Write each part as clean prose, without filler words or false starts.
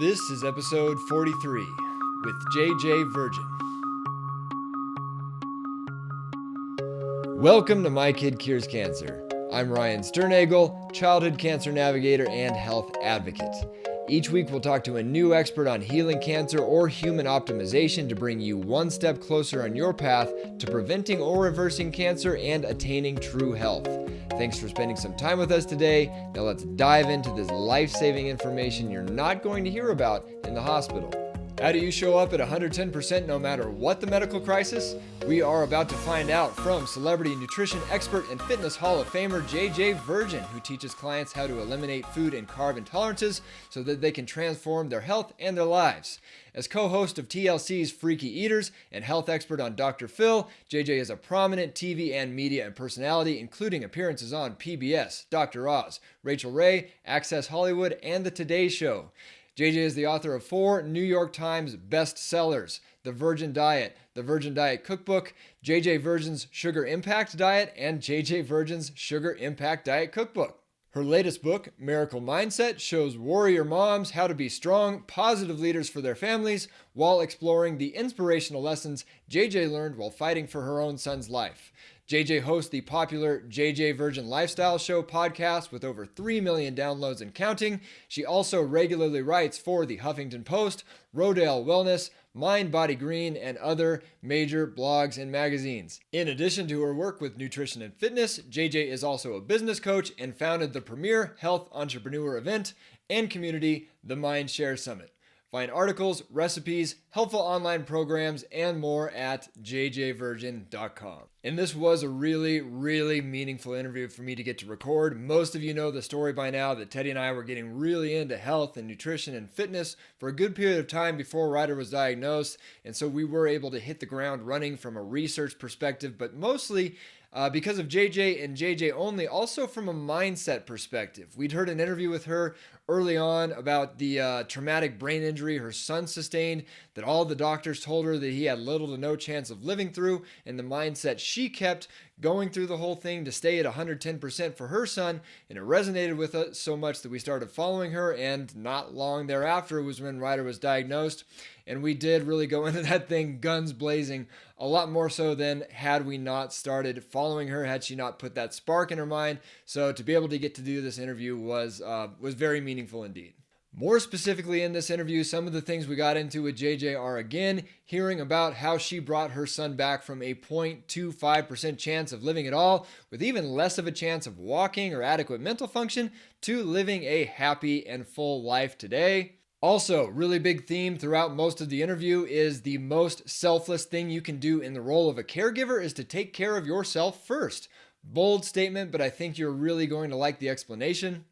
This is episode 43 with JJ Virgin. Welcome to My Kid Cures Cancer. I'm Ryan Sternagel, childhood cancer navigator and health advocate. Each week we'll talk to a new expert on healing cancer or human optimization to bring you one step closer on your path to preventing or reversing cancer and attaining true health. Thanks for spending some time with us today. Now let's dive into this life-saving information you're not going to hear about in the hospital. How do you show up at 110% no matter what the medical crisis? We are about to find out from celebrity nutrition expert and fitness Hall of Famer JJ Virgin, who teaches clients how to eliminate food and carb intolerances so that they can transform their health and their lives. As co-host of TLC's Freaky Eaters and health expert on Dr. Phil, JJ is a prominent TV and media and personality, including appearances on PBS, Dr. Oz, Rachael Ray, Access Hollywood, and The Today Show. JJ is the author of 4 New York Times bestsellers: The Virgin Diet, The Virgin Diet Cookbook, JJ Virgin's Sugar Impact Diet, and JJ Virgin's Sugar Impact Diet Cookbook. Her latest book, Miracle Mindset, shows warrior moms how to be strong, positive leaders for their families while exploring the inspirational lessons JJ learned while fighting for her own son's life. JJ hosts the popular JJ Virgin Lifestyle Show podcast with over 3 million downloads and counting. She also regularly writes for the Huffington Post, Rodale Wellness, Mind Body Green, and other major blogs and magazines. In addition to her work with nutrition and fitness, JJ is also a business coach and founded the premier health entrepreneur event and community, the Mindshare Summit. Find articles, recipes, helpful online programs, and more at jjvirgin.com. And this was a really meaningful interview for me to get to record. Most of you know the story by now that Teddy and I were getting really into health and nutrition and fitness for a good period of time before Ryder was diagnosed. And so we were able to hit the ground running from a research perspective, but mostly because of JJ and JJ only, also from a mindset perspective. We'd heard an interview with her early on about the traumatic brain injury her son sustained, that all the doctors told her that he had little to no chance of living through, and the mindset she kept going through the whole thing to stay at 110% for her son. And it resonated with us so much that we started following her, and not long thereafter was when Ryder was diagnosed. And we did really go into that thing guns blazing, a lot more so than had we not started following her, had she not put that spark in her mind. So to be able to get to do this interview was very meaningful indeed. More specifically in this interview, some of the things we got into with JJ are, again, hearing about how she brought her son back from a 0.25% chance of living at all, with even less of a chance of walking or adequate mental function, to living a happy and full life today. Also, really big theme throughout most of the interview is the most selfless thing you can do in the role of a caregiver is to take care of yourself first. Bold statement, but I think you're really going to like the explanation.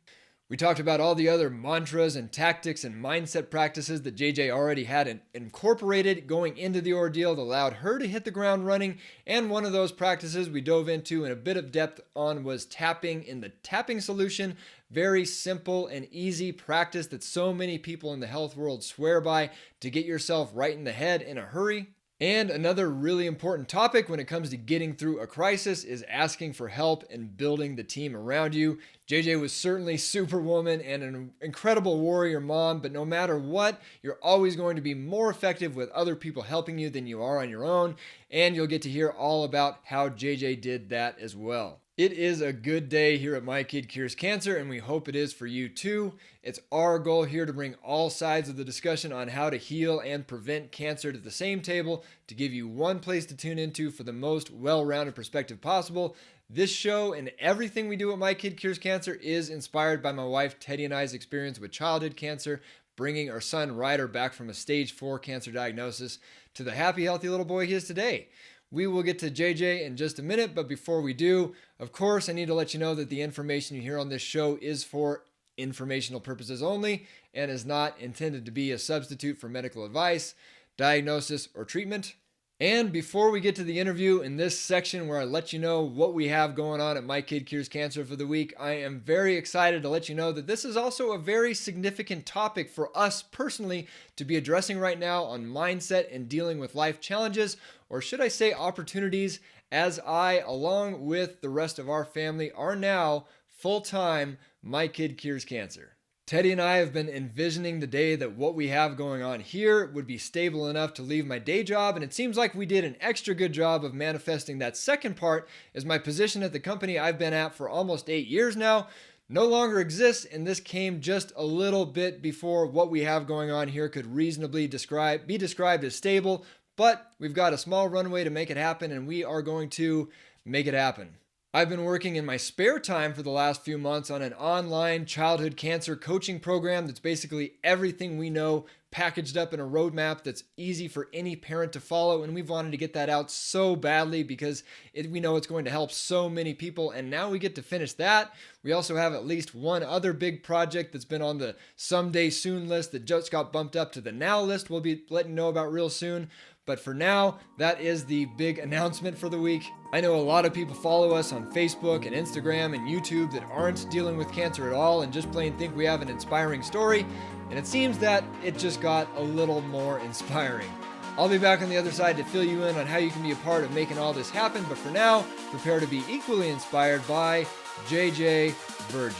We talked about all the other mantras and tactics and mindset practices that JJ already had incorporated going into the ordeal that allowed her to hit the ground running. And one of those practices we dove into in a bit of depth on was tapping in the tapping solution. Very simple and easy practice that so many people in the health world swear by to get yourself right in the head in a hurry. And another really important topic when it comes to getting through a crisis is asking for help and building the team around you. JJ was certainly Superwoman and an incredible warrior mom, but no matter what, you're always going to be more effective with other people helping you than you are on your own, and you'll get to hear all about how JJ did that as well. It is a good day here at My Kid Cures Cancer, and we hope it is for you too. It's our goal here to bring all sides of the discussion on how to heal and prevent cancer to the same table, to give you one place to tune into for the most well-rounded perspective possible. This show and everything we do at My Kid Cures Cancer is inspired by my wife Teddy and I's experience with childhood cancer, bringing our son Ryder back from a stage 4 cancer diagnosis to the happy, healthy little boy he is today. We will get to JJ in just a minute, but before we do, of course, I need to let you know that the information you hear on this show is for informational purposes only and is not intended to be a substitute for medical advice, diagnosis, or treatment. And before we get to the interview in this section where I let you know what we have going on at My Kid Cures Cancer for the week, I am very excited to let you know that this is also a very significant topic for us personally to be addressing right now on mindset and dealing with life challenges, or should I say opportunities, as I, along with the rest of our family, are now full-time My Kid Cures Cancer. Teddy and I have been envisioning the day that what we have going on here would be stable enough to leave my day job, and it seems like we did an extra good job of manifesting that second part, as my position at the company I've been at for almost 8 years now no longer exists, and this came just a little bit before what we have going on here could reasonably be described as stable, but we've got a small runway to make it happen, and we are going to make it happen. I've been working in my spare time for the last few months on an online childhood cancer coaching program that's basically everything we know packaged up in a roadmap that's easy for any parent to follow. And we've wanted to get that out so badly because we know it's going to help so many people. And now we get to finish that. We also have at least one other big project that's been on the someday soon list that just got bumped up to the now list. We'll be letting you know about real soon. But for now, that is the big announcement for the week. I know a lot of people follow us on Facebook and Instagram and YouTube that aren't dealing with cancer at all and just plain think we have an inspiring story. And it seems that it just got a little more inspiring. I'll be back on the other side to fill you in on how you can be a part of making all this happen. But for now, prepare to be equally inspired by JJ Virgin.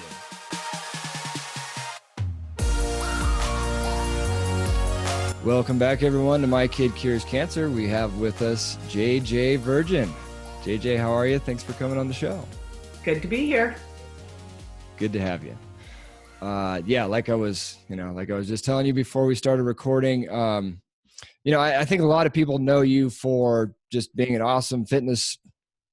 Welcome back, everyone, to My Kid Cures Cancer. We have with us JJ Virgin. JJ, how are you? Thanks for coming on the show. Good to be here. Good to have you. Like I was just telling you before we started recording, I think a lot of people know you for just being an awesome fitness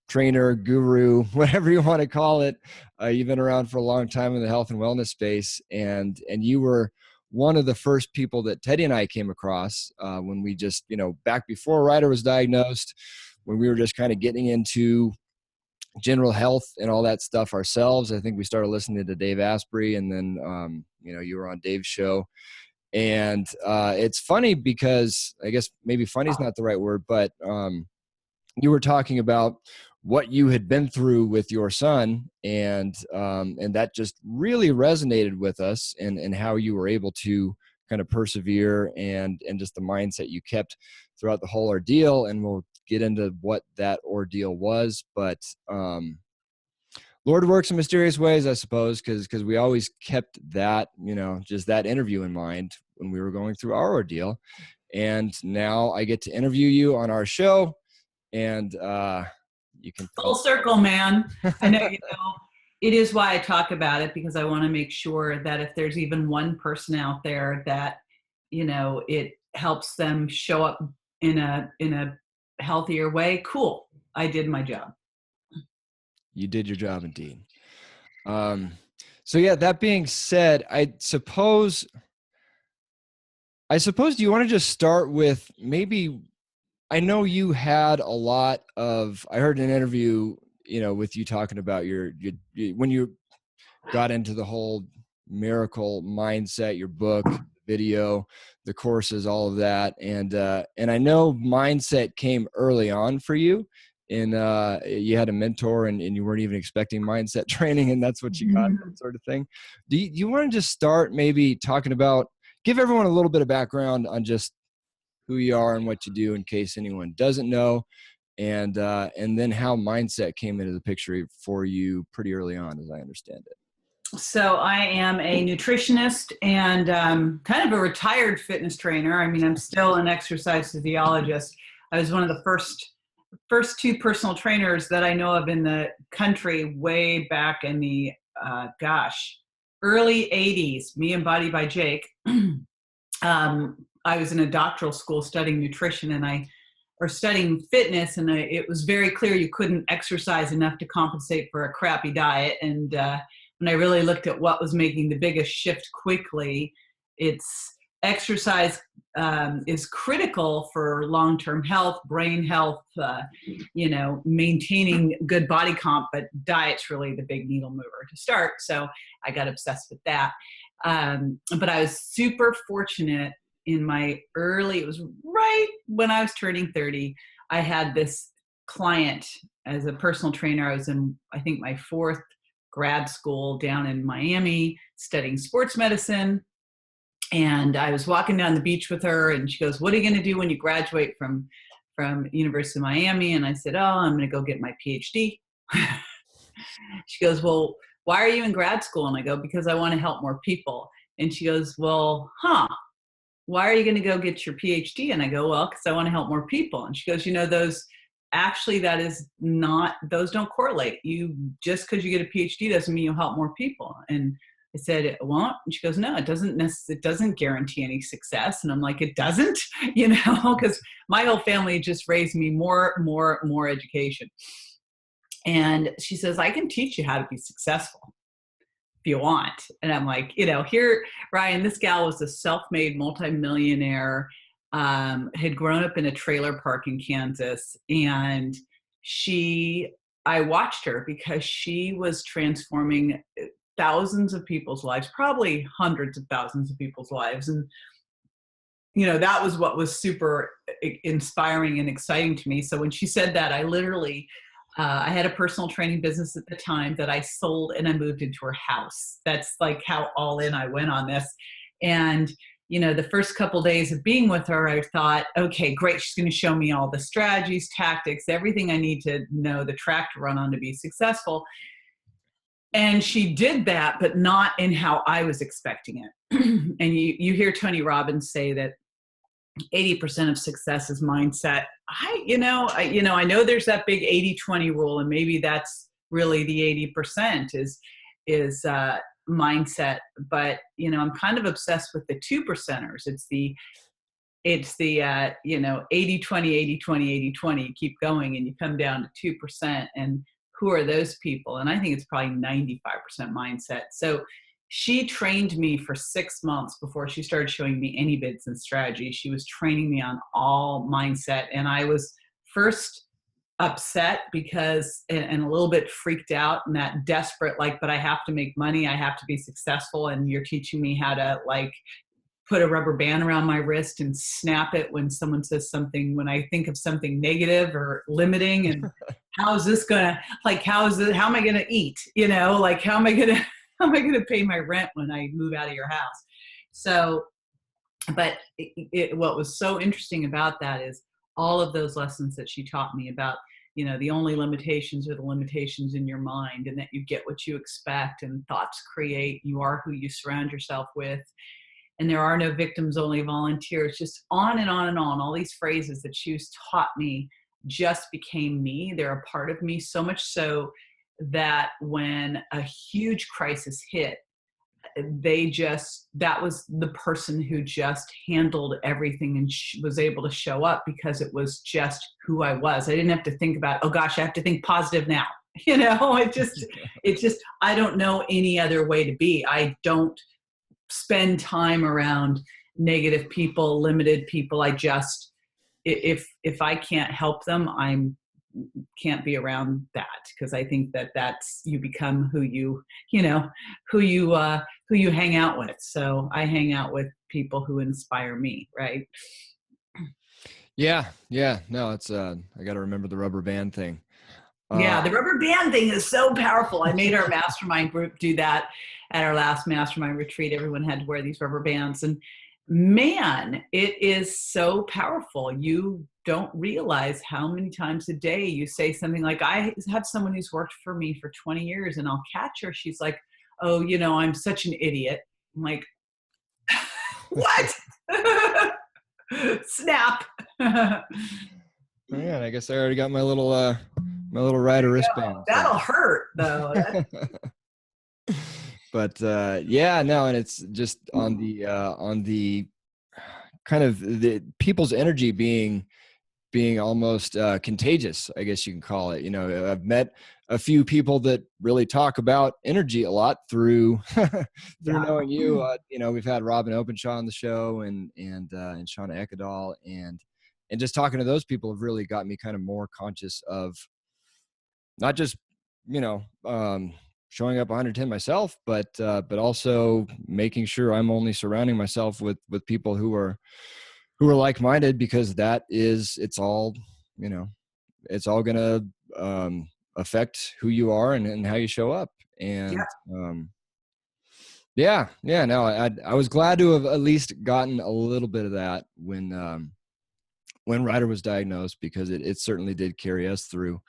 trainer, guru, whatever you want to call it. You've been around for a long time in the health and wellness space, and you were one of the first people that Teddy and I came across when we just, back before Ryder was diagnosed, when we were just kind of getting into general health and all that stuff ourselves. I think we started listening to Dave Asprey, and then, you were on Dave's show. And it's funny because I guess maybe funny is not the right word, but you were talking about what you had been through with your son, and that just really resonated with us, and how you were able to kind of persevere and just the mindset you kept throughout the whole ordeal. And we'll get into what that ordeal was, but Lord works in mysterious ways, I suppose, because we always kept that, just that interview in mind when we were going through our ordeal. And now I get to interview you on our show, and you can full circle, man. I know, it is why I talk about it, because I want to make sure that if there's even one person out there that, it helps them show up in a healthier way. Cool. I did my job. You did your job indeed. That being said, I suppose, do you want to just start with maybe, I know you had a lot of, I heard an interview, with you talking about your when you got into the whole miracle mindset, your book, video, the courses, all of that. And I know mindset came early on for you, and you had a mentor, and you weren't even expecting mindset training, and that's what you got, that sort of thing. Do you want to just start maybe talking about, give everyone a little bit of background on just who you are and what you do, in case anyone doesn't know, and then how mindset came into the picture for you pretty early on, as I understand it. So I am a nutritionist and kind of a retired fitness trainer. I mean, I'm still an exercise physiologist. I was one of the first two personal trainers that I know of in the country way back in the, early 80s, me and Body by Jake. I was in a doctoral school studying nutrition, or studying fitness, and it was very clear you couldn't exercise enough to compensate for a crappy diet. And when I really looked at what was making the biggest shift quickly, it's exercise is critical for long-term health, brain health, maintaining good body comp, but diet's really the big needle mover to start. So I got obsessed with that. But I was super fortunate in my it was right when I was turning 30, I had this client as a personal trainer. I was in, I think, my 4th grad school down in Miami studying sports medicine. And I was walking down the beach with her, and she goes, "What are you going to do when you graduate from University of Miami?" And I said, "Oh, I'm going to go get my PhD." She goes, "Well, why are you in grad school?" And I go, "Because I want to help more people." And she goes, well, why are you going to go get your PhD? And I go, well, because I want to help more people. And she goes, those actually, that is not, those don't correlate. You just because you get a PhD doesn't mean you'll help more people. And I said, it won't. And she goes, no, it doesn't guarantee any success. And I'm like, it doesn't, because my whole family just raised me more education. And she says, I can teach you how to be successful if you want. And I'm like, here, Ryan, this gal was a self-made multimillionaire, had grown up in a trailer park in Kansas. And I watched her because she was transforming thousands of people's lives, probably hundreds of thousands of people's lives. And, that was what was super inspiring and exciting to me. So when she said that, I literally, I had a personal training business at the time that I sold, and I moved into her house. That's like how all in I went on this. And, the first couple of days of being with her, I thought, okay, great. She's going to show me all the strategies, tactics, everything I need to know, the track to run on to be successful. And she did that, but not in how I was expecting it. And you hear Tony Robbins say that 80% of success is mindset. I know there's that big 80-20 rule, and maybe that's really the 80% is mindset. But, I'm kind of obsessed with the 2%ers. It's the 80-20, 80-20, 80-20. You keep going and you come down to 2%. And who are those people? And I think it's probably 95% mindset. So she trained me for 6 months before she started showing me any bids and strategies. She was training me on all mindset. And I was first upset because, and a little bit freaked out, and that desperate, but I have to make money. I have to be successful. And you're teaching me how to put a rubber band around my wrist and snap it when someone says something, when I think of something negative or limiting. And how is this gonna, how am I gonna eat? How am I gonna pay my rent when I move out of your house? So, but what was so interesting about that is all of those lessons that she taught me about, the only limitations are the limitations in your mind, and that you get what you expect, and thoughts create, you are who you surround yourself with. And there are no victims, only volunteers, just on and on and on. All these phrases that she taught me just became me. They're a part of me, so much so that when a huge crisis hit, that was the person who just handled everything and was able to show up because it was just who I was. I didn't have to think about, oh gosh, I have to think positive now. It just, I don't know any other way to be. I don't spend time around negative people, limited people. I just, if I can't help them, can't be around that, because I think that's, you become who you hang out with. So I hang out with people who inspire me. Right. Yeah. No, it's, I got to remember the rubber band thing. Yeah. The rubber band thing is so powerful. I made our mastermind group do that at our last mastermind retreat. Everyone had to wear these rubber bands, and man, it is so powerful. You don't realize how many times a day you say something like, I have someone who's worked for me for 20 years and I'll catch her. She's like, oh, I'm such an idiot. I'm like, what? Snap. Man, I guess I already got my little rider wristband. That'll hurt though. But yeah, no, and it's just on the kind of the people's energy being almost contagious, I guess you can call it. I've met a few people that really talk about energy a lot through knowing you. We've had Robin Openshaw on the show and Shauna Ekadal, and just talking to those people have really got me kind of more conscious of not just showing up 110 myself, but also making sure I'm only surrounding myself with people who are like-minded, because it's all going to affect who you are and how you show up. And no, I was glad to have at least gotten a little bit of that when Ryder was diagnosed, because it certainly did carry us through.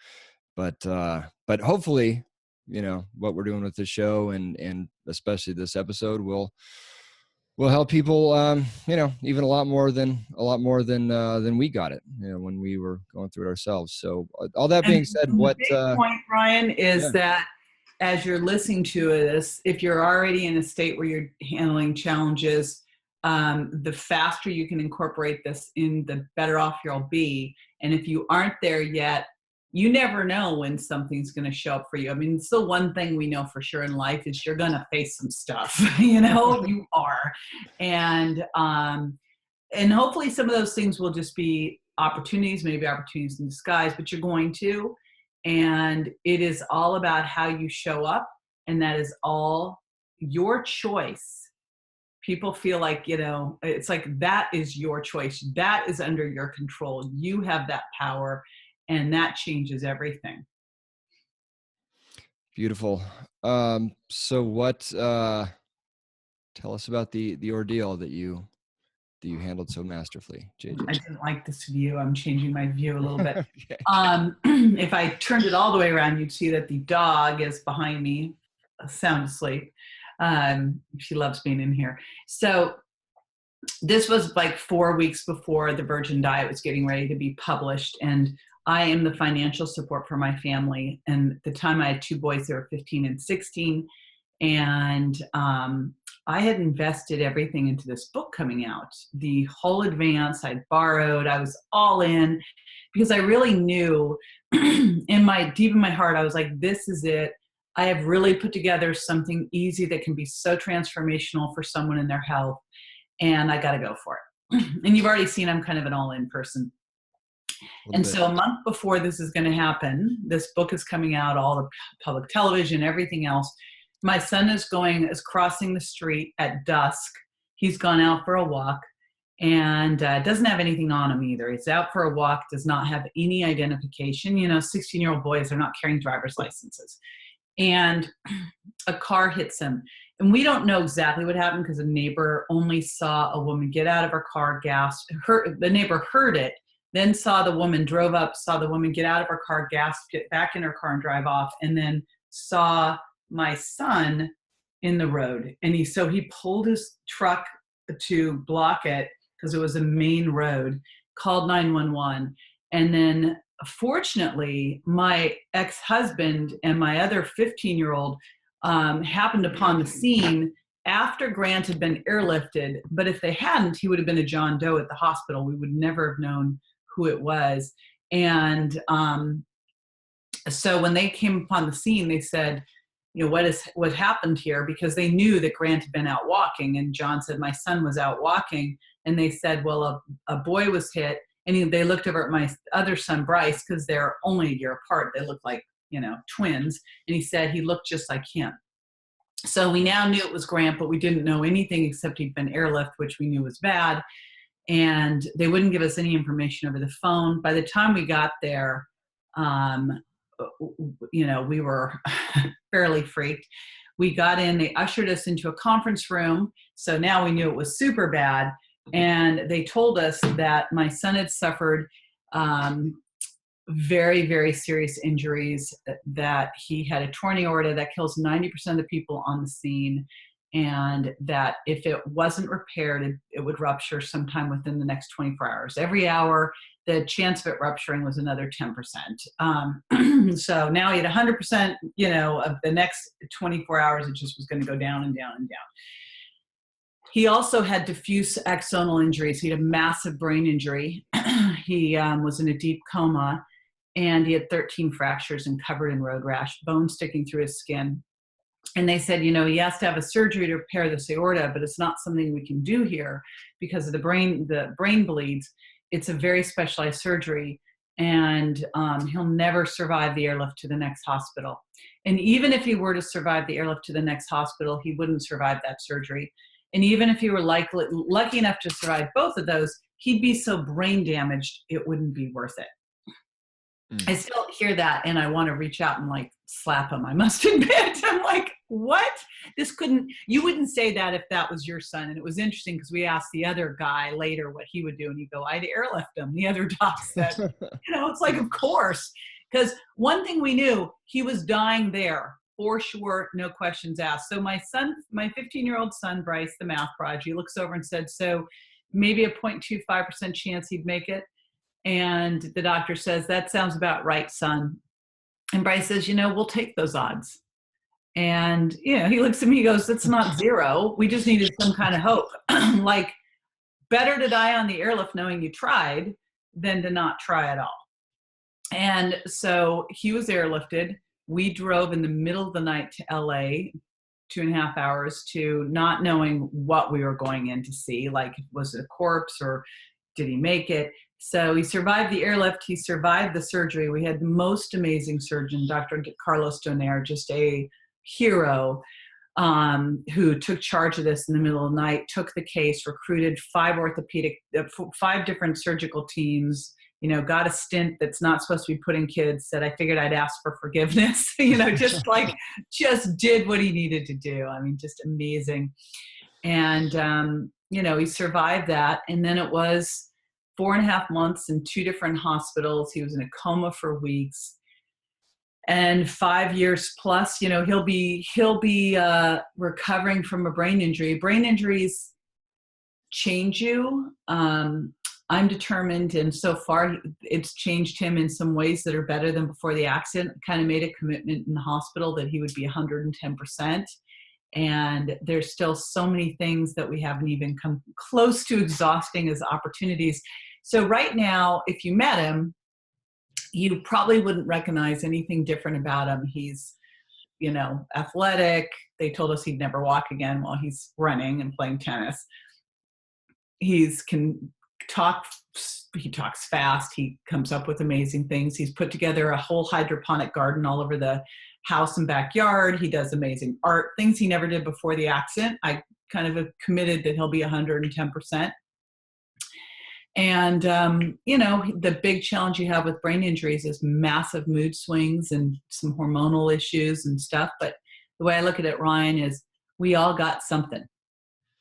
But hopefully, what we're doing with this show and especially this episode will will help people, even a lot more than we got it, when we were going through it ourselves. So all that being And said, the big point, Ryan, is yeah. that as you're listening to this, if you're already in a state where you're handling challenges, the faster you can incorporate this in, the better off you'll be. And if you aren't there yet, you never know when something's going to show up for you. I mean, it's the one thing we know for sure in life is you're going to face some stuff, you are. And hopefully some of those things will just be opportunities, maybe opportunities in disguise, but you're going to. And it is all about how you show up. And that is all your choice. People feel like, it's like that is your choice. That is under your control. You have that power, and that changes everything. Beautiful. So what, tell us about the ordeal that you handled so masterfully, JJ. I didn't like this view. I'm changing my view a little bit. Okay. If I turned it all the way around, you'd see that the dog is behind me, sound asleep. She loves being in here. So this was like 4 weeks before the Virgin Diet was getting ready to be published. And I am the financial support for my family. And at the time I had 2 boys, they were 15 and 16. And I had invested everything into this book coming out, the whole advance. I'd borrowed, I was all in, because I really knew deep in my heart, I was like, this is it. I have really put together something easy that can be so transformational for someone in their health. And I got to go for it. And you've already seen I'm kind of an all-in person. And so a month before this is going to happen, this book is coming out, all the public television, everything else. My son is crossing the street at dusk. He's gone out for a walk and doesn't have anything on him either. He's out for a walk, does not have any identification. 16-year-old boys are not carrying driver's licenses. And a car hits him. And we don't know exactly what happened because a neighbor only saw a woman get out of her car, the neighbor heard it, then saw the woman, drove up, saw the woman get out of her car, get back in her car and drive off, and then saw my son in the road. And he pulled his truck to block it because it was a main road, called 911. And then fortunately, my ex-husband and my other 15-year-old happened upon the scene after Grant had been airlifted. But if they hadn't, he would have been a John Doe at the hospital. We would never have known who it was. And so when they came upon the scene, they said, what happened here? Because they knew that Grant had been out walking. And John said, my son was out walking. And they said, well, a boy was hit. And they looked over at my other son, Bryce, because they're only a year apart. They look like, twins. And he said he looked just like him. So we now knew it was Grant, but we didn't know anything except he'd been airlifted, which we knew was bad. And they wouldn't give us any information over the phone. By the time we got there, we were fairly freaked. We got in, they ushered us into a conference room. So now we knew it was super bad. And they told us that my son had suffered very, very serious injuries, that he had a torn aorta that kills 90% of the people on the scene, and that if it wasn't repaired, it would rupture sometime within the next 24 hours. Every hour, the chance of it rupturing was another 10%. So now he had 100%, of the next 24 hours, it just was going to go down and down and down. He also had diffuse axonal injuries. He had a massive brain injury. He was in a deep coma, and he had 13 fractures and covered in road rash, bone sticking through his skin. And they said, he has to have a surgery to repair this aorta, but it's not something we can do here because of the brain bleeds. It's a very specialized surgery, and he'll never survive the airlift to the next hospital. And even if he were to survive the airlift to the next hospital, he wouldn't survive that surgery. And even if he were lucky enough to survive both of those, he'd be so brain damaged, it wouldn't be worth it. I still hear that, and I want to reach out and slap him. I must admit, I'm like, what? You wouldn't say that if that was your son. And it was interesting because we asked the other guy later what he would do, and he'd go, I'd airlift him. The other doc said, it's like, of course. Because one thing we knew, he was dying there for sure, no questions asked. So my 15-year-old son, Bryce, the math prodigy, looks over and said, so maybe a 0.25% chance he'd make it. And the doctor says, that sounds about right, son. And Bryce says, we'll take those odds. And, he looks at me, he goes, that's not zero. We just needed some kind of hope. Like, better to die on the airlift knowing you tried than to not try at all. And so he was airlifted. We drove in the middle of the night to LA, 2.5 hours, to not knowing what we were going in to see, like, was it a corpse or did he make it? So he survived the airlift. He survived the surgery. We had the most amazing surgeon, Dr. Carlos Donaire, just a hero, who took charge of this in the middle of the night, took the case, recruited 5 different surgical teams, got a stint that's not supposed to be put in kids, said, I figured I'd ask for forgiveness, just did what he needed to do. I mean, just amazing. And, he survived that. And then it was 4.5 months in 2 different hospitals. He was in a coma for weeks. And 5 years plus, he'll be recovering from a brain injury. Brain injuries change you. I'm determined, and so far it's changed him in some ways that are better than before the accident. Kind of made a commitment in the hospital that he would be 110%. And there's still so many things that we haven't even come close to exhausting as opportunities. So right now, if you met him, you probably wouldn't recognize anything different about him. He's, athletic. They told us he'd never walk again while he's running and playing tennis. He talks fast. He comes up with amazing things. He's put together a whole hydroponic garden all over the house and backyard. He does amazing art, things he never did before the accident. I kind of have committed that he'll be 110%. And, the big challenge you have with brain injuries is massive mood swings and some hormonal issues and stuff. But the way I look at it, Ryan, is we all got something.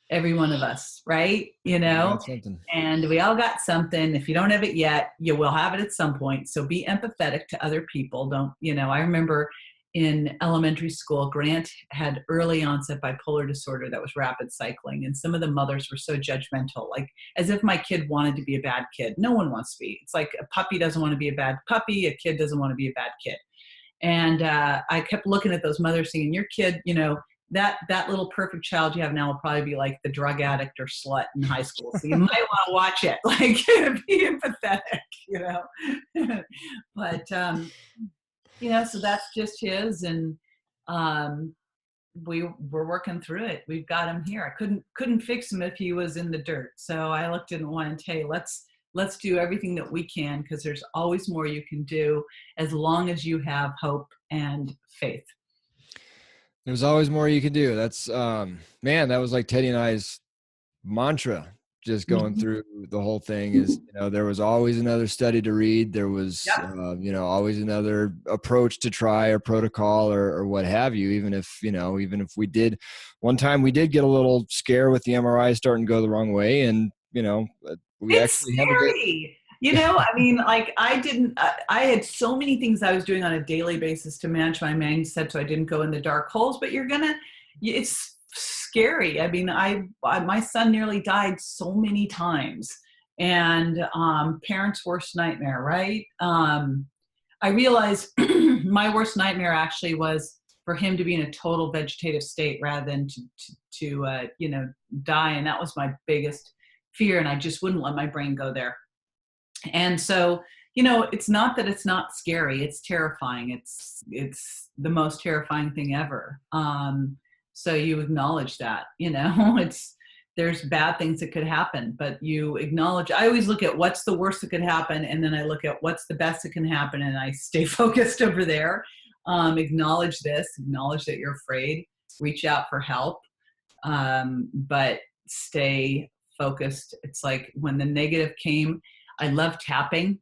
Every one of us, right? And we all got something. If you don't have it yet, you will have it at some point. So be empathetic to other people. I remember in elementary school, Grant had early onset bipolar disorder that was rapid cycling. And some of the mothers were so judgmental, like as if my kid wanted to be a bad kid. No one wants to be. It's like a puppy doesn't want to be a bad puppy. A kid doesn't want to be a bad kid. And I kept looking at those mothers saying, your kid, that little perfect child you have now will probably be like the drug addict or slut in high school. So you might want to watch it, like be empathetic, But, so that's just his. And we're working through it. We've got him here. I couldn't fix him if he was in the dirt. So I looked at him and went, hey, let's do everything that we can, because there's always more you can do as long as you have hope and faith. There's always more you can do. That's, that was like Teddy and I's mantra, just going through the whole thing is, there was always another study to read. There was, always another approach to try or protocol or what have you, even if we did, one time we did get a little scare with the MRI starting to go the wrong way. And, we it's actually scary. I had so many things I was doing on a daily basis to manage my mindset so I didn't go in the dark holes, but it's scary. I mean, my son nearly died so many times, and parents' worst nightmare, right? I realized my worst nightmare actually was for him to be in a total vegetative state rather than to die. And that was my biggest fear. And I just wouldn't let my brain go there. And so, it's not that it's not scary. It's terrifying. It's the most terrifying thing ever. So you acknowledge that, there's bad things that could happen, but you acknowledge. I always look at what's the worst that could happen, and then I look at what's the best that can happen, and I stay focused over there. Acknowledge that you're afraid, reach out for help, but stay focused. It's like when the negative came, I love tapping.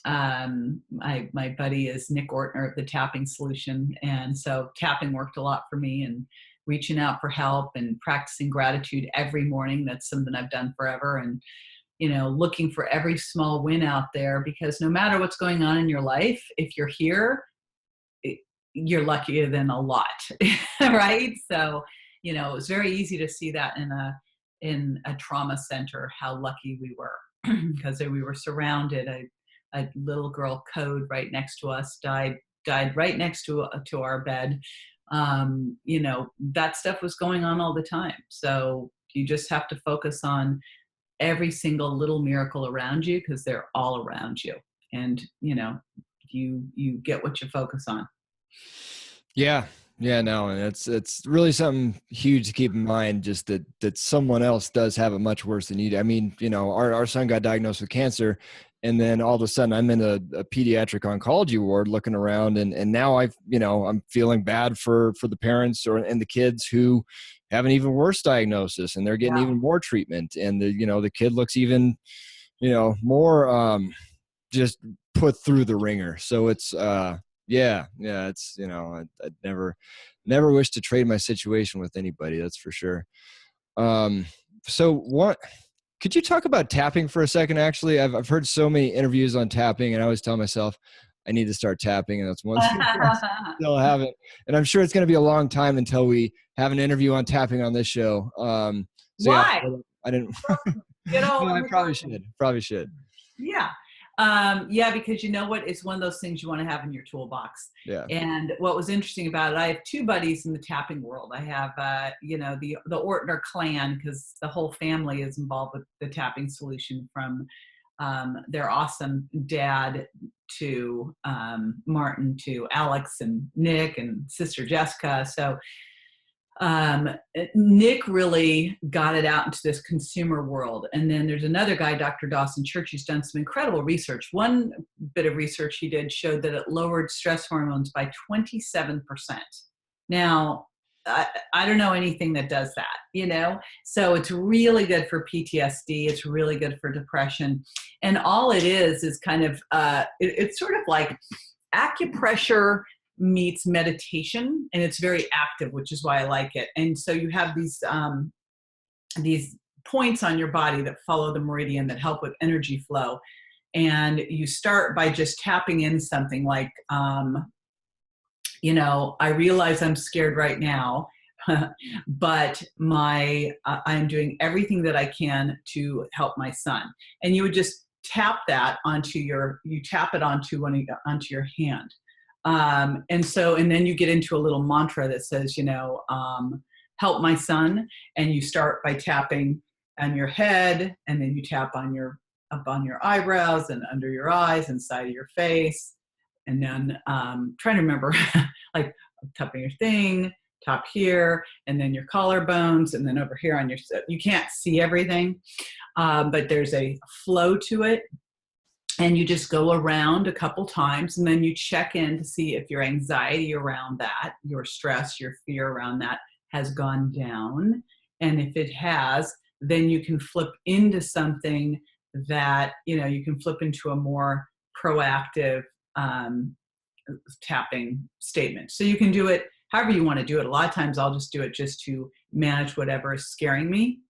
My buddy is Nick Ortner of the Tapping Solution. And so tapping worked a lot for me, and reaching out for help and practicing gratitude every morning. That's something I've done forever. And, looking for every small win out there, because no matter what's going on in your life, if you're here, you're luckier than a lot, right? So, you know, it was very easy to see that in a trauma center, how lucky we were because we were surrounded. A little girl code right next to us died right next to our bed. You know, that stuff was going on all the time. So you just have to focus on every single little miracle around you because they're all around you. And, you know, you get what you focus on. Yeah. Yeah, no, and it's really something huge to keep in mind, just that someone else does have it much worse than you do. I mean, you know, our son got diagnosed with cancer, and then all of a sudden I'm in a pediatric oncology ward looking around, and now I'm feeling bad for the parents and the kids who have an even worse diagnosis, and they're getting Yeah. even more treatment, and the kid looks even more just put through the ringer. So it's yeah, it's I'd never wish to trade my situation with anybody, that's for sure. So what could you talk about tapping for a second? Actually, I've heard so many interviews on tapping, and I always tell myself I need to start tapping, and that's one thing I still haven't. And I'm sure it's going to be a long time until we have an interview on tapping on this show. So yeah, Why? I didn't. Get all No, on I the probably garden. should. Probably should. Yeah. Yeah, because you know what? It's one of those things you want to have in your toolbox. Yeah. And what was interesting about it, I have two buddies in the tapping world. I have, the Ortner clan, because the whole family is involved with the tapping solution, from their awesome dad to Martin to Alex and Nick and sister Jessica. So Nick really got it out into this consumer world. And then there's another guy, Dr. Dawson Church, who's done some incredible research. One bit of research he did showed that it lowered stress hormones by 27%. Now, I don't know anything that does that, So it's really good for PTSD. It's really good for depression. And all it is kind of, it's sort of like acupressure meets meditation, and it's very active, which is why I like it. And so you have these points on your body that follow the meridian that help with energy flow. And you start by just tapping in something like, I realize I'm scared right now, but I'm doing everything that I can to help my son. And you would just tap that onto your hand. And then you get into a little mantra that says, help my son. And you start by tapping on your head, and then you tap up on your eyebrows and under your eyes and side of your face. And then trying to remember, like tapping your thing, top here, and then your collarbones, and then over here on you can't see everything, but there's a flow to it. And you just go around a couple times, and then you check in to see if your anxiety around that, your stress, your fear around that has gone down. And if it has, then you can flip into something that, you can flip into a more proactive tapping statement. So you can do it however you want to do it. A lot of times I'll just do it just to manage whatever is scaring me.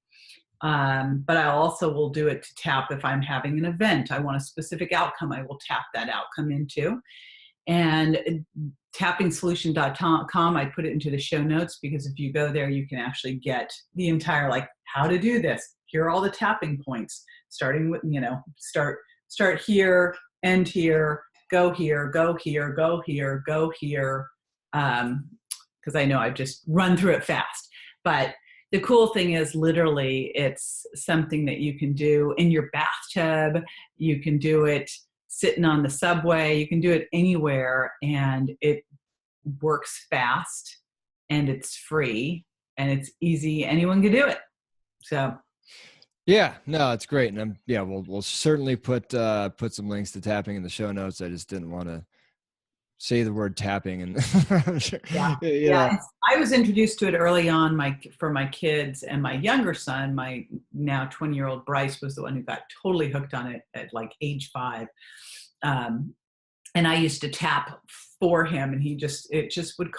But I also will do it to tap if I'm having an event. I want a specific outcome. I will tap that outcome into. And tappingsolution.com, I put it into the show notes, because if you go there, you can actually get the entire, like, how to do this. Here are all the tapping points, starting with, start here, end here, go here, go here, go here, go here. Because I know I've just run through it fast. But the cool thing is, literally, it's something that you can do in your bathtub. You can do it sitting on the subway. You can do it anywhere, and it works fast, and it's free, and it's easy. Anyone can do it. So. Yeah, no, it's great. And we'll certainly put some links to tapping in the show notes. I just didn't want to say the word tapping, and sure, yeah. I was introduced to it early on, for my kids, and my younger son, my now 20-year-old Bryce, was the one who got totally hooked on it at like age 5. And I used to tap for him, and it just would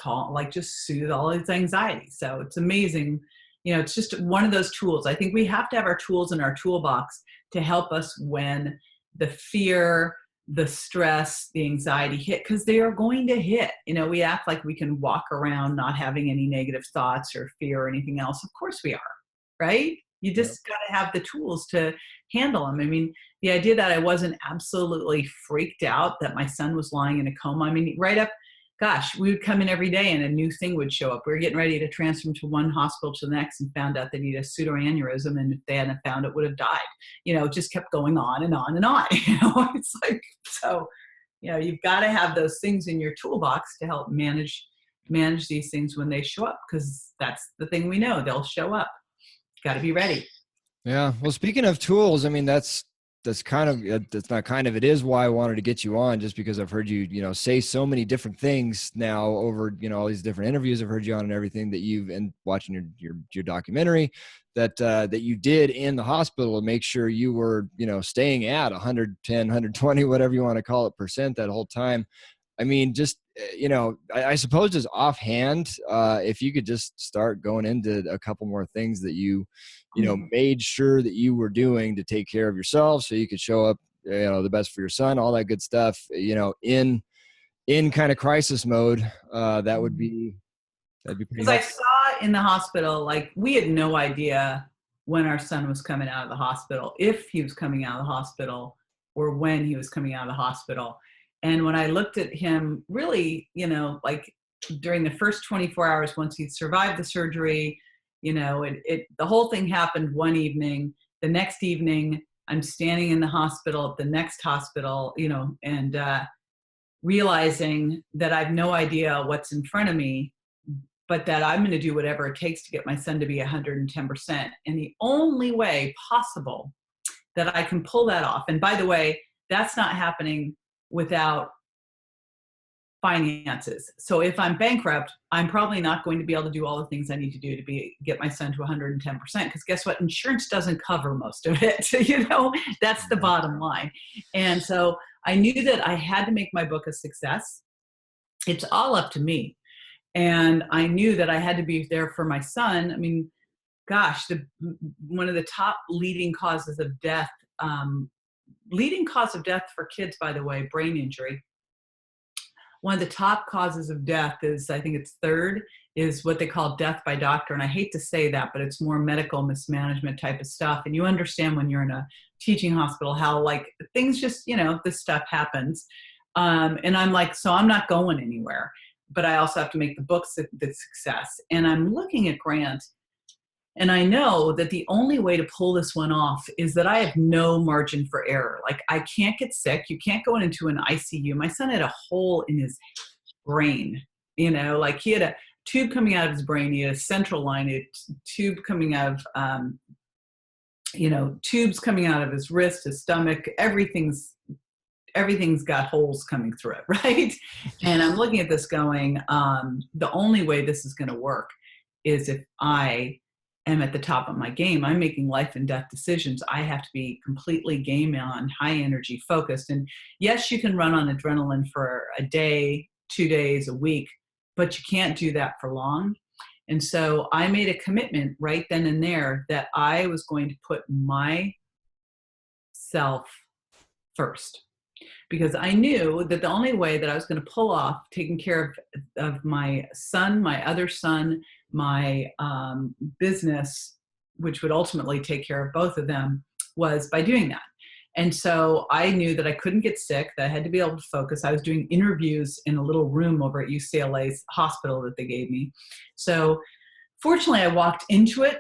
just soothe all his anxiety. So it's amazing. It's just one of those tools. I think we have to have our tools in our toolbox to help us when the fear, the stress, the anxiety hit, because they are going to hit. We act like we can walk around not having any negative thoughts or fear or anything else. Of course we are, right? You just got to have the tools to handle them. I mean, the idea that I wasn't absolutely freaked out that my son was lying in a coma. I mean, we would come in every day and a new thing would show up. We were getting ready to transfer him to one hospital to the next and found out they needed a pseudoaneurysm. And if they hadn't found it, would have died. It just kept going on and on and on. It's like, so, you've got to have those things in your toolbox to help manage these things when they show up, because that's the thing we know, they'll show up. Got to be ready. Yeah. Well, speaking of tools, I mean, that's not kind of, it is why I wanted to get you on, just because I've heard you, say so many different things now over, all these different interviews I've heard you on and everything that and watching your documentary that you did in the hospital to make sure you were, staying at 110, 120, whatever you want to call it, percent that whole time. I mean, just, I suppose just offhand, if you could just start going into a couple more things that you made sure that you were doing to take care of yourself so you could show up, the best for your son, all that good stuff, in kind of crisis mode, that'd be pretty Because I saw in the hospital, like, we had no idea when our son was coming out of the hospital, if he was coming out of the hospital or when he was coming out of the hospital. And when I looked at him, really, like during the first 24 hours, once he'd survived the surgery, the whole thing happened one evening. The next evening, I'm standing in the hospital at the next hospital, and realizing that I have no idea what's in front of me, but that I'm going to do whatever it takes to get my son to be 110%. And the only way possible that I can pull that off, and by the way, that's not happening without finances. So if I'm bankrupt, I'm probably not going to be able to do all the things I need to do to get my son to 110%. Because guess what? Insurance doesn't cover most of it. That's the bottom line. And so I knew that I had to make my book a success. It's all up to me. And I knew that I had to be there for my son. I mean, gosh, one of the top leading causes of death for kids, by the way, brain injury. One of the top causes of death is, I think it's third, is what they call death by doctor. And I hate to say that, but it's more medical mismanagement type of stuff. And you understand when you're in a teaching hospital how, like, things just, this stuff happens. And I'm like, so I'm not going anywhere. But I also have to make the book the success. And I'm looking at Grant, and I know that the only way to pull this one off is that I have no margin for error. Like, I can't get sick. You can't go into an ICU. My son had a hole in his brain, like he had a tube coming out of his brain. He had a central line, a tube coming out of, tubes coming out of his wrist, his stomach, everything's got holes coming through it, right? And I'm looking at this going, the only way this is going to work is if I am at the top of my game. I'm making life and death decisions. I have to be completely game on, high energy focused. And yes, you can run on adrenaline for a day, 2 days, a week, but you can't do that for long. And so I made a commitment right then and there that I was going to put myself first, because I knew that the only way that I was going to pull off taking care of my son, my other son, my business, which would ultimately take care of both of them, was by doing that. And so I knew that I couldn't get sick, that I had to be able to focus. I was doing interviews in a little room over at UCLA's hospital that they gave me. So fortunately, I walked into it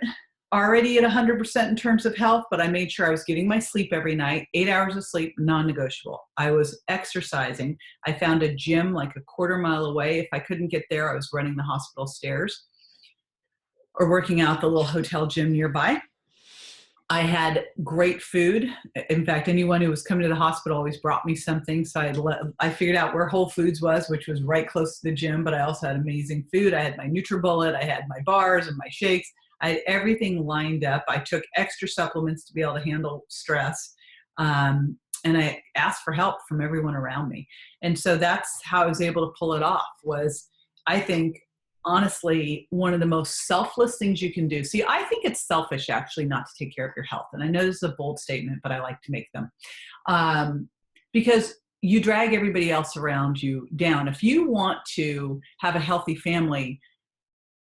already at 100% in terms of health, but I made sure I was getting my sleep every night, 8 hours of sleep, non-negotiable. I was exercising. I found a gym like a quarter mile away. If I couldn't get there, I was running the hospital stairs or working out the little hotel gym nearby. I had great food. In fact, anyone who was coming to the hospital always brought me something. So I figured out where Whole Foods was, which was right close to the gym, but I also had amazing food. I had my NutriBullet, I had my bars and my shakes. I had everything lined up. I took extra supplements to be able to handle stress. And I asked for help from everyone around me. And so that's how I was able to pull it off. Was, I think, honestly, one of the most selfless things you can do. See, I think it's selfish actually not to take care of your health. And I know this is a bold statement, but I like to make them. Because you drag everybody else around you down. If you want to have a healthy family,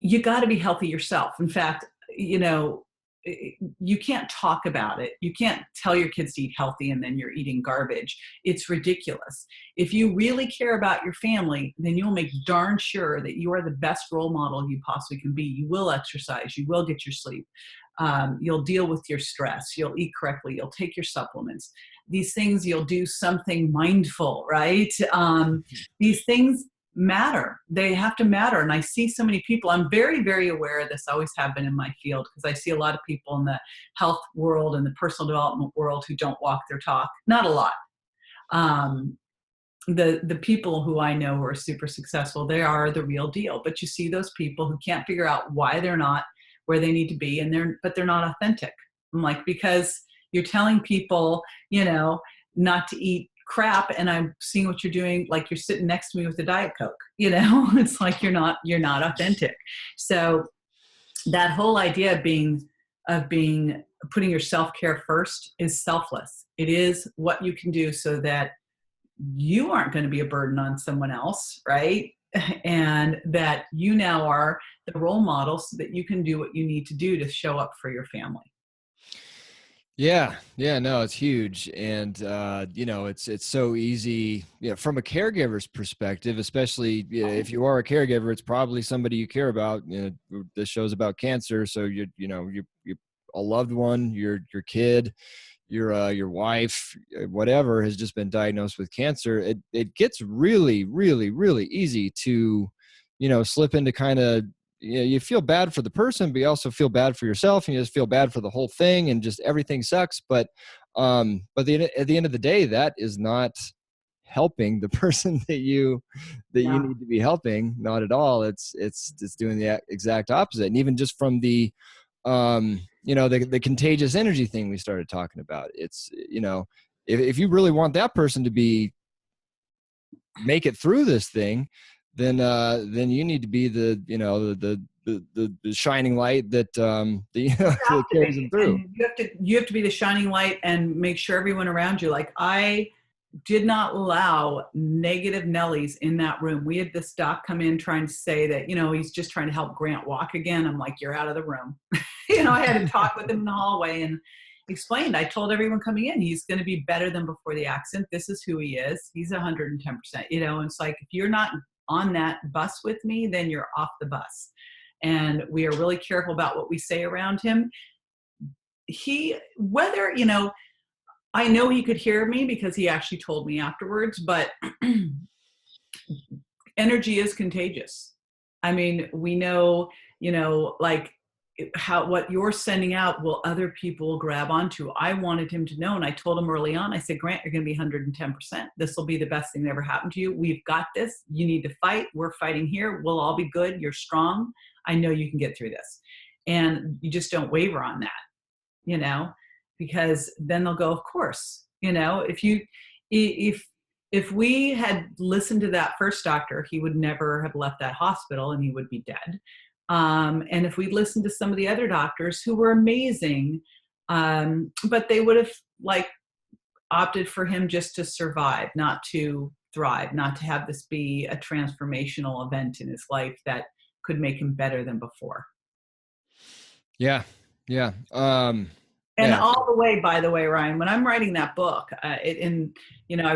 you got to be healthy yourself. In fact, you can't talk about it. You can't tell your kids to eat healthy and then you're eating garbage. It's ridiculous. If you really care about your family, then you'll make darn sure that you are the best role model you possibly can be. You will exercise. You will get your sleep. You'll deal with your stress. You'll eat correctly. You'll take your supplements. These things, you'll do something mindful, right? These things matter. They have to matter. And I see so many people, I'm very, very aware of this. I always have been in my field, because I see a lot of people in the health world and the personal development world who don't walk their talk. Not a lot. The people who I know who are super successful, they are the real deal. But you see those people who can't figure out why they're not where they need to be, and they're not authentic. I'm like, because you're telling people, not to eat crap, and I'm seeing what you're doing, like you're sitting next to me with a Diet Coke, it's like you're not authentic. So that whole idea of putting your self-care first is selfless. It is what you can do so that you aren't going to be a burden on someone else, right? And that you now are the role model so that you can do what you need to do to show up for your family. Yeah. No, it's huge. And, it's so easy, from a caregiver's perspective, especially if you are a caregiver, it's probably somebody you care about. This show's about cancer. So you're a loved one, your kid, your wife, whatever, has just been diagnosed with cancer. It gets really, really, really easy to, slip into kind of, you feel bad for the person, but you also feel bad for yourself, and you just feel bad for the whole thing, and just everything sucks. But at the end of the day, that is not helping the person that you need to be helping. Not at all. It's doing the exact opposite. And even just from the the contagious energy thing we started talking about, it's, if you really want that person to make it through this thing, then you need to be the shining light that that carries them through. And you have to be the shining light and make sure everyone around you. Like, I did not allow negative Nellies in that room. We had this doc come in trying to say that, he's just trying to help Grant walk again. I'm like, you're out of the room. I had to talk with him in the hallway and explained. I told everyone coming in, he's going to be better than before the accident. This is who he is. He's 110%. And it's like, if you're not on that bus with me, then you're off the bus. And we are really careful about what we say around him. I know he could hear me because he actually told me afterwards, but energy is contagious. I mean, we know, like what you're sending out will other people grab onto. I wanted him to know, and I told him early on, I said, Grant, you're going to be 110%. This will be the best thing that ever happened to you. We've got this. You need to fight. We're fighting here. We'll all be good. You're strong. I know you can get through this. And you just don't waver on that, because then they'll go, of course, if we had listened to that first doctor, he would never have left that hospital and he would be dead. And if we listened to some of the other doctors who were amazing, but they would have opted for him just to survive, not to thrive, not to have this be a transformational event in his life that could make him better than before. Yeah. And all the way, by the way, Ryan, when I'm writing that book, I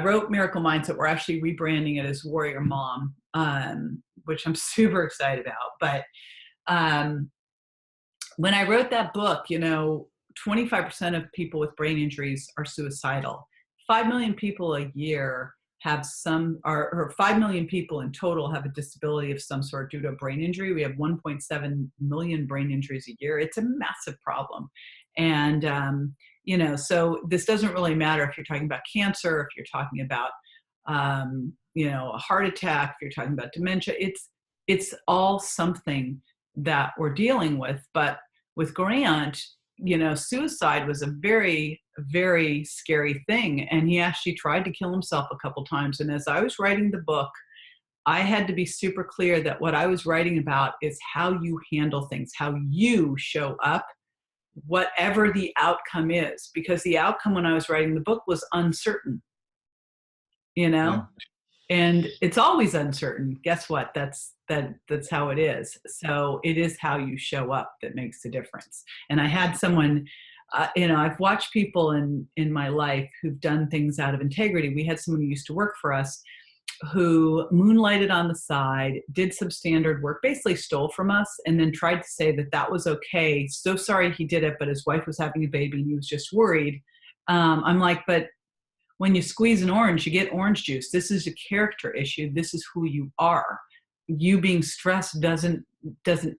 wrote Miracle Mindset. We're actually rebranding it as Warrior Mom, which I'm super excited about. But when I wrote that book, 25% of people with brain injuries are suicidal. 5 million people a year have or 5 million people in total have a disability of some sort due to a brain injury. We have 1.7 million brain injuries a year. It's a massive problem. And, so this doesn't really matter if you're talking about cancer, if you're talking about, a heart attack, if you're talking about dementia. It's all something that we're dealing with. But with Grant, suicide was a very, very scary thing. And he actually tried to kill himself a couple times. And as I was writing the book, I had to be super clear that what I was writing about is how you handle things, how you show up, whatever the outcome is. Because the outcome when I was writing the book was uncertain. you Yeah. know, and it's always uncertain. Guess what? That's how it is. So it is how you show up that makes the difference. And I had someone, I've watched people in my life who've done things out of integrity. We had someone who used to work for us who moonlighted on the side, did substandard work, basically stole from us, and then tried to say that that was okay. So sorry he did it, but his wife was having a baby and he was just worried. I'm like, but when you squeeze an orange, you get orange juice. This is a character issue. This is who you are. You being stressed doesn't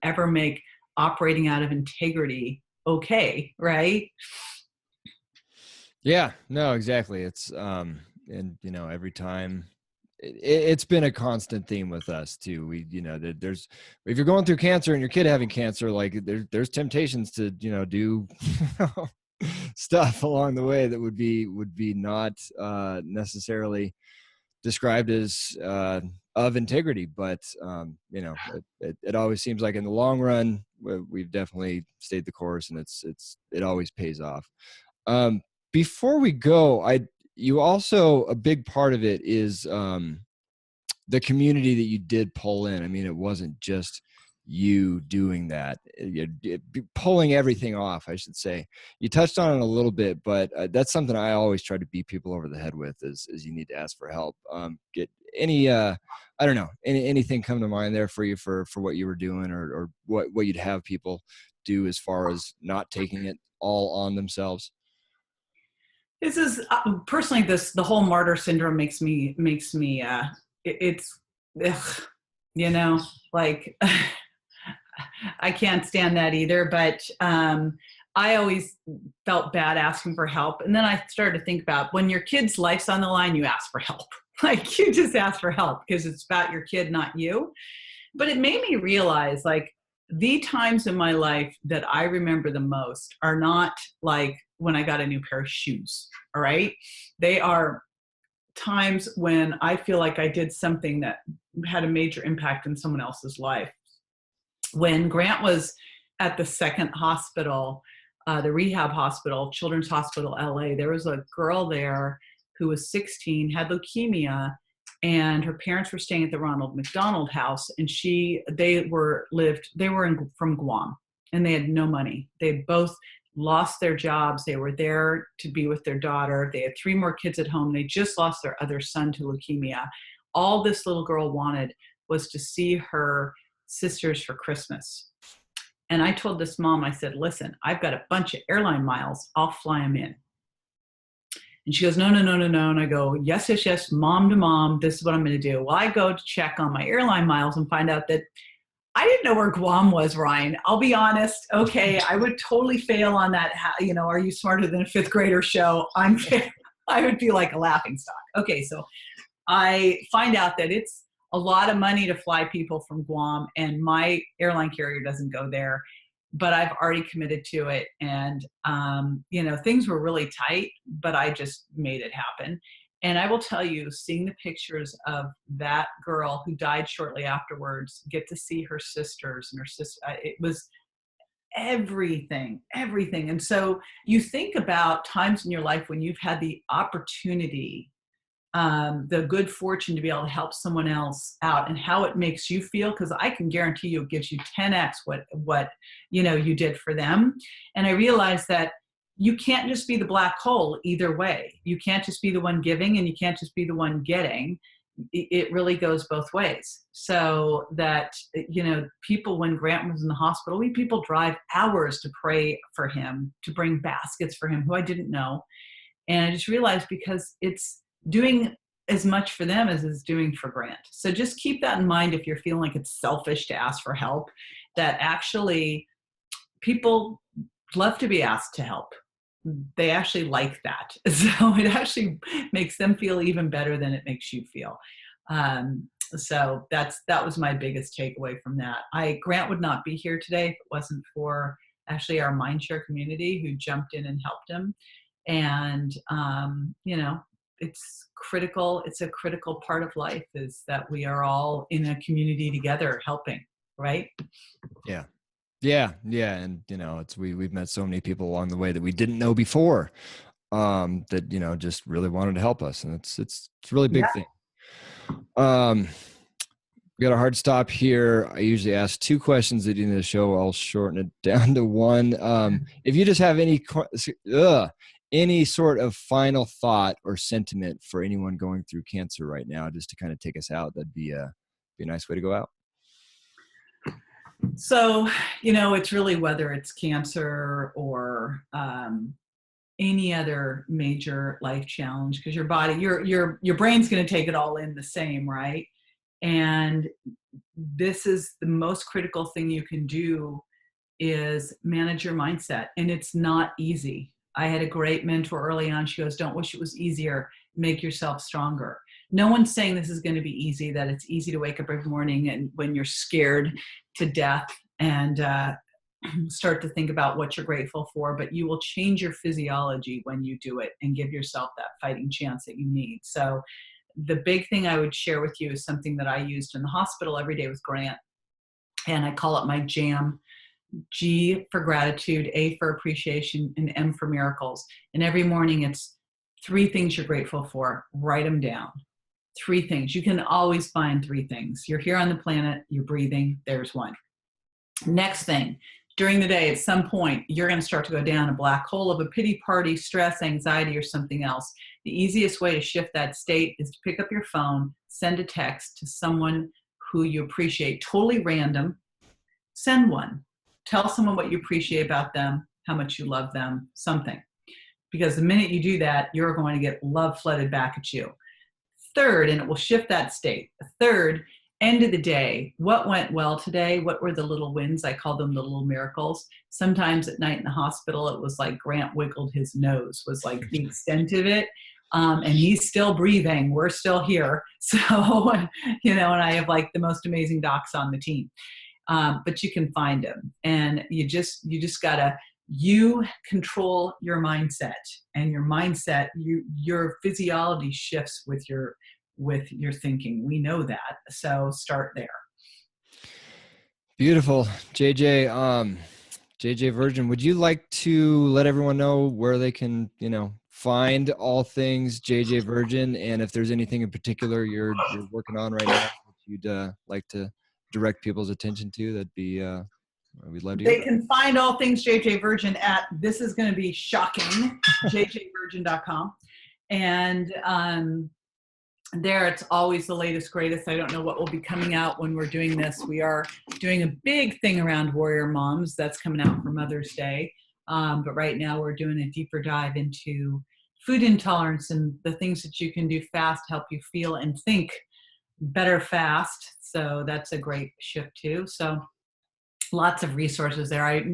ever make operating out of integrity okay, right? Yeah, no, exactly. It's, and every time it's been a constant theme with us too. We, there's, if you're going through cancer and your kid having cancer, like there's temptations to, do stuff along the way that would be not necessarily described as of integrity, but it always seems like in the long run we've definitely stayed the course, and it always pays off. Before we go, you also, a big part of it is the community that you did pull in. I mean, it wasn't just you doing that, pulling everything off, I should say. You touched on it a little bit, but that's something I always try to beat people over the head with is you need to ask for help. Get any, I don't know, anything come to mind there for you for what you were doing, or what you'd have people do as far as not taking it all on themselves? This is personally, the whole martyr syndrome makes me it's ugh, like I can't stand that either. But I always felt bad asking for help. And then I started to think about, when your kid's life's on the line, you ask for help. Like, you just ask for help because it's about your kid, not you. But it made me realize, like, the times in my life that I remember the most are not like when I got a new pair of shoes. All right. They are times when I feel like I did something that had a major impact in someone else's life. When Grant was at the second hospital, the rehab hospital, Children's Hospital LA, there was a girl there who was 16, had leukemia, and her parents were staying at the Ronald McDonald House, and they were from Guam, and they had no money. They both lost their jobs. They were there to be with their daughter. They had 3 more kids at home. They just lost their other son to leukemia. All this little girl wanted was to see her sisters for Christmas. And I told this mom, I said, listen, I've got a bunch of airline miles. I'll fly them in. And she goes, no, no, no, no, no. And I go, yes, yes, yes, mom to mom. This is what I'm going to do. Well, I go to check on my airline miles and find out that I didn't know where Guam was, Ryan. I'll be honest. Okay, I would totally fail on that. Are you smarter than a 5th grader show? I would be like a laughingstock. Okay, so I find out that it's a lot of money to fly people from Guam, and my airline carrier doesn't go there, but I've already committed to it. And, things were really tight, but I just made it happen. And I will tell you, seeing the pictures of that girl who died shortly afterwards, get to see her sisters and her sister, it was everything. And so you think about times in your life when you've had the opportunity, the good fortune to be able to help someone else out, and how it makes you feel, because I can guarantee you it gives you 10x what you did for them. And I realized that you can't just be the black hole either way. You can't just be the one giving, and you can't just be the one getting. It really goes both ways. So that, people, when Grant was in the hospital, people drive hours to pray for him, to bring baskets for him, who I didn't know. And I just realized, because it's doing as much for them as it's doing for Grant. So just keep that in mind if you're feeling like it's selfish to ask for help, that actually people love to be asked to help. They actually like that. So it actually makes them feel even better than it makes you feel. So that was my biggest takeaway from that. Grant would not be here today if it wasn't for actually our Mindshare community who jumped in and helped him. And, it's critical. It's a critical part of life, is that we are all in a community together helping, right? Yeah. Yeah. And we've met so many people along the way that we didn't know before. that, just really wanted to help us. And it's a really big Yeah. thing. We got a hard stop here. I usually ask 2 questions at the end of the show. I'll shorten it down to 1. If you just have any sort of final thought or sentiment for anyone going through cancer right now, just to kind of take us out, that'd be a nice way to go out. So, it's really whether it's cancer or any other major life challenge, because your body, your brain's going to take it all in the same, right? And this is the most critical thing you can do, is manage your mindset. And it's not easy. I had a great mentor early on. She goes, don't wish it was easier, make yourself stronger. No one's saying this is going to be easy, that it's easy to wake up every morning and when you're scared to death and start to think about what you're grateful for, but you will change your physiology when you do it and give yourself that fighting chance that you need. So the big thing I would share with you is something that I used in the hospital every day with Grant, and I call it my JAM. G for gratitude, A for appreciation, and M for miracles. And every morning it's 3 things you're grateful for. Write them down. 3 things. You can always find 3 things. You're here on the planet, you're breathing, there's 1. Next thing, during the day, at some point, you're going to start to go down a black hole of a pity party, stress, anxiety, or something else. The easiest way to shift that state is to pick up your phone, send a text to someone who you appreciate, totally random. Send one. Tell someone what you appreciate about them, how much you love them, something. Because the minute you do that, you're going to get love flooded back at you. Third, and it will shift that state. Third, end of the day, what went well today? What were the little wins? I call them the little miracles. Sometimes at night in the hospital, it was like Grant wiggled his nose, was like the extent of it. And he's still breathing. We're still here. So, and I have like the most amazing docs on the team. But you can find them, and you just gotta, you control your mindset, and your mindset, your physiology shifts with your thinking. We know that. So start there. Beautiful. JJ Virgin, would you like to let everyone know where they can, find all things JJ Virgin, and if there's anything in particular you're working on right now that you'd like to direct people's attention to? That'd be we'd love to hear. They can find all things JJ Virgin at, this is going to be shocking, jjvirgin.com, and there it's always the latest greatest. I don't know what will be coming out when we're doing this. We are doing a big thing around Warrior Moms that's coming out for Mother's Day, but right now we're doing a deeper dive into food intolerance and the things that you can do fast to help you feel and think better fast. So that's a great shift too. So lots of resources there.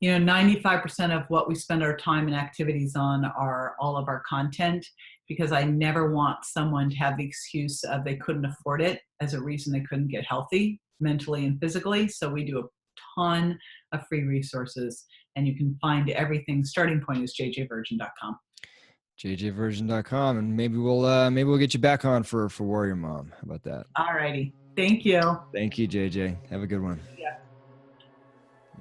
95% of what we spend our time and activities on are all of our content, because I never want someone to have the excuse of they couldn't afford it as a reason they couldn't get healthy mentally and physically. So we do a ton of free resources, and you can find everything. Starting point is jjvirgin.com. jjvirgin.com, and maybe we'll get you back on for Warrior Mom. How about that? All righty. Thank you. Thank you, JJ. Have a good one. Yeah.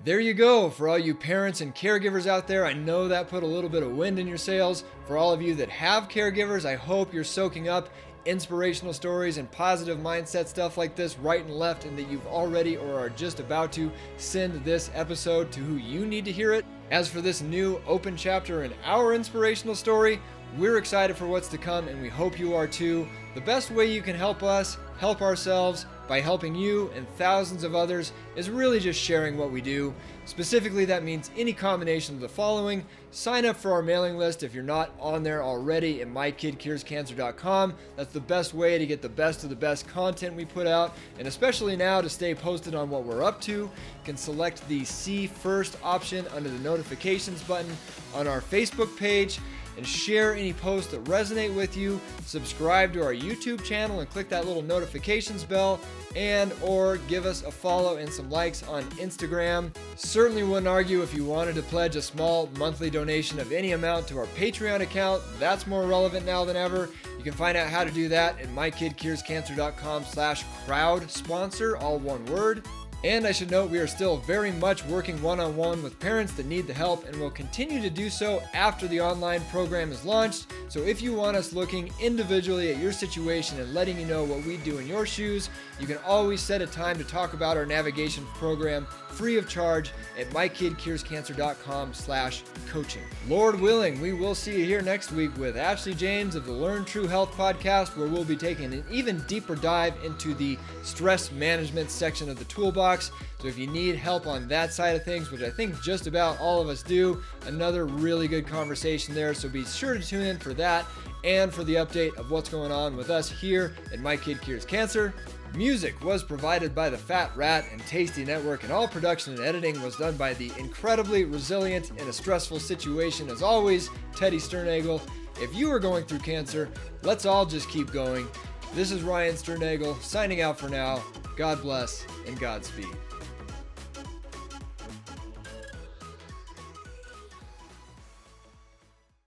There you go. For all you parents and caregivers out there, I know that put a little bit of wind in your sails. For all of you that have caregivers, I hope you're soaking up inspirational stories and positive mindset stuff like this right and left, and that you've already or are just about to send this episode to who you need to hear it. As for this new open chapter in our inspirational story, we're excited for what's to come, and we hope you are too. The best way you can help us help ourselves by helping you and thousands of others is really just sharing what we do. Specifically, that means any combination of the following. Sign up for our mailing list if you're not on there already at mykidcurescancer.com. That's the best way to get the best of the best content we put out, and especially now to stay posted on what we're up to, you can select the See First option under the notifications button on our Facebook page and share any posts that resonate with you. Subscribe to our YouTube channel and click that little notifications bell, and or give us a follow and some likes on Instagram. Certainly wouldn't argue if you wanted to pledge a small monthly donation of any amount to our Patreon account. That's more relevant now than ever. You can find out how to do that at mykidcurescancer.com/crowd sponsor, all one word. And I should note, we are still very much working one-on-one with parents that need the help, and will continue to do so after the online program is launched. So if you want us looking individually at your situation and letting you know what we do in your shoes, you can always set a time to talk about our navigation program free of charge at mykidcurescancer.com/coaching. Lord willing, we will see you here next week with Ashley James of the Learn True Health podcast, where we'll be taking an even deeper dive into the stress management section of the toolbox. So if you need help on that side of things, which I think just about all of us do, another really good conversation there. So be sure to tune in for that and for the update of what's going on with us here at My Kid Cures Cancer. Music was provided by the Fat Rat and Tasty Network, and all production and editing was done by the incredibly resilient in a stressful situation, as always, Teddy Sternagel. If you are going through cancer, let's all just keep going. This is Ryan Sternagel signing out for now. God bless and Godspeed.